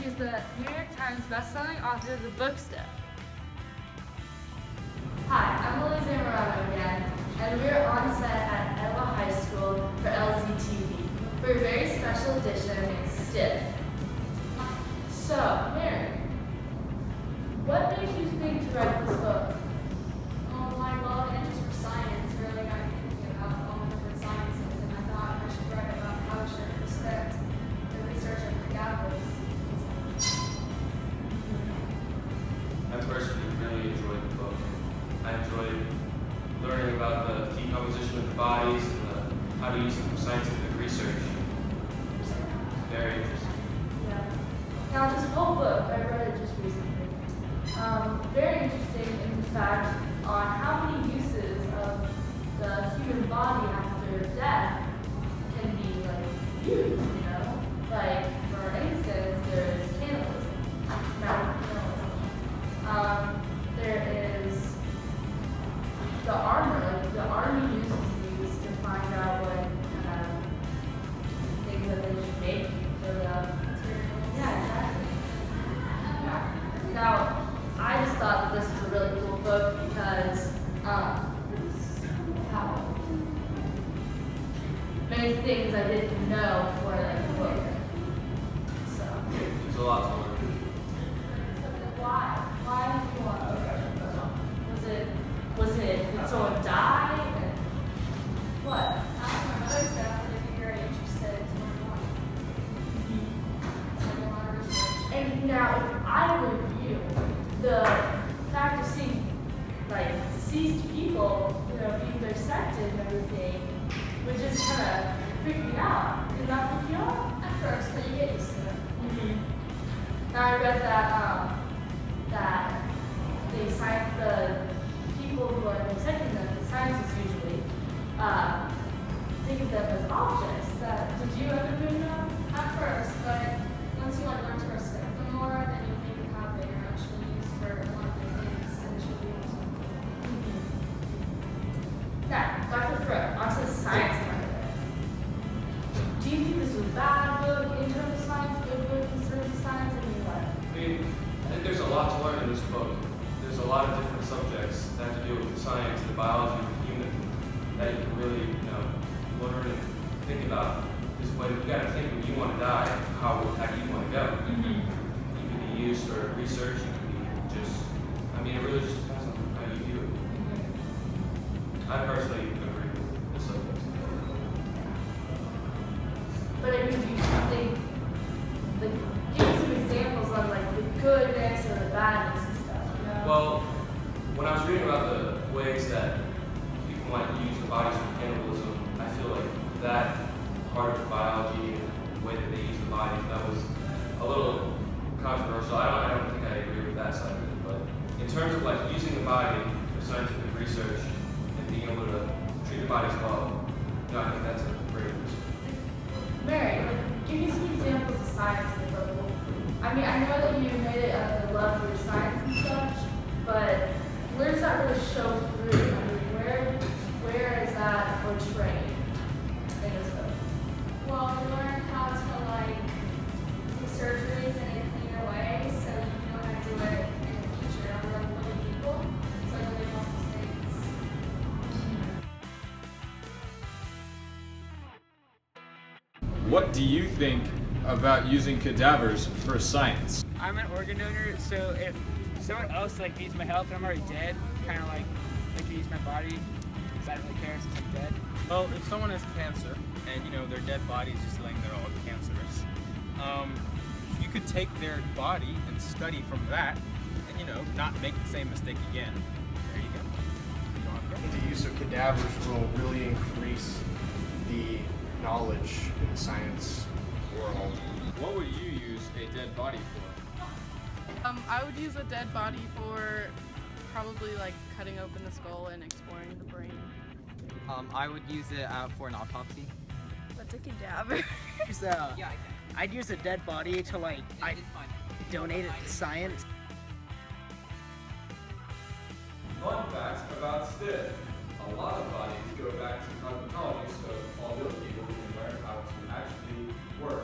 she's the New York Times bestselling author of the book Step. Hi, I'm Lily Zamorano again, and we're on set at Iowa High School for LZTV for a very special edition, Stiff. So, Mary, what made you think to write this book? My love and interest for science really got me thinking about all the different sciences, and I thought I should write about how to respect the research of cadavers. I personally really enjoyed the book. I enjoyed learning about the decomposition of the bodies and how to use them for scientific research. Very interesting. Yeah. Now, this whole book, I read it just recently. Very interesting in the fact on how many uses of the human body after death can be used, you know? Like, for instance, there's cannibalism, cannibalism. There is the armor, like the army uses these to find out what things that they should make for the materials. Yeah, exactly. Yeah. Now, I just thought that this was a really cool book because how many things I didn't know before I the book. So There's a lot to learn. why? Why did you want to learn? Did someone die? And what? After my mother's death, I'd be very interested to learn more. So I did a lot of research. And now, if I were you, the fact of seeing deceased people, being dissected and everything, would just kind of freak me out. Did that freak you out? At first, but you get used to it. Now I read that the people who are dissecting them, the scientists usually, think of them as objects. Did you ever do that? At first, but once you learn to respect them more, then you think of how they are actually used for a lot of things and should be used. Now, Dr. Fred, onto the science part of it. Do you think this is a bad book in terms of science, good book in terms of science, and what? I think there's a lot to learn in this book. There's a lot of different subjects that have to do with the science and the biology of the human that you can really, learn and think about. Because you got to think when you want to die, how do you want to go? You can be used for research, you can be it really just depends on how you view it. I personally agree with this subject. But I mean, do you think, give me some examples on the goodness or the badness and stuff, Well, when I was reading about the ways that people might use the bodies for cannibalism, I feel like that part of biology and the way that they use the body, that was a little controversial. I don't think I agree with that side of it. But in terms of using the body for scientific research and being able to treat the bodies well, I think that's a great reason. Mary, give me some examples of science in the book. I mean, I know that you made it out of the love for science and such, but where does that really show through? I mean, where is that portrayed in this book? Well, we learn how to do surgeries in a cleaner way, so you know how to do it in the future on living people, so that they make mistakes. What do you think about using cadavers for science? I'm an organ donor, so if someone else needs my help and I'm already dead, kind of like to use my body, because I don't really care since I'm dead. Well, if someone has cancer and their dead body is just laying there all cancerous, you could take their body and study from that, and not make the same mistake again. There you go. You don't have to go. The use of cadavers will really increase the knowledge in the science world. What would you use a dead body for? I would use a dead body for probably cutting open the skull and exploring the brain. I would use it for an autopsy. What's a cadaver? I'd use a dead body to donate it to science. Fun facts about Stiff. A lot of bodies go back to cosmetology, so all those people can learn how to actually work